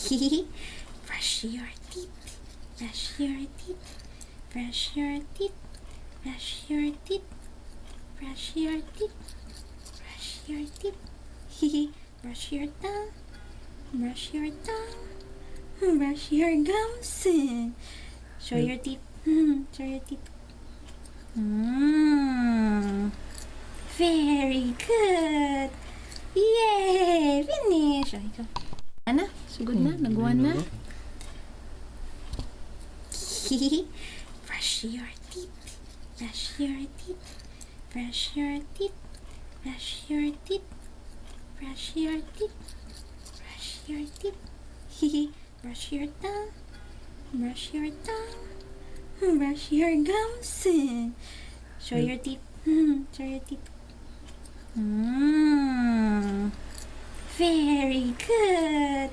Brush your teeth. Brush your teeth. Brush your teeth. Brush your teeth. Brush your teeth. Brush your teeth. Brush your tongue. Brush your tongue. Brush your gums. Show your teeth. Show your teeth. Very good. Yay! Finish. Ay, ikaw. Ano? Sugod na? Nagawa na? Brush your teeth. Brush your teeth. Brush your teeth. Brush your teeth. Brush your teeth. Brush your teeth. Brush your tongue. Brush your tongue. Brush your gums. Show your teeth. Show your teeth. Very good.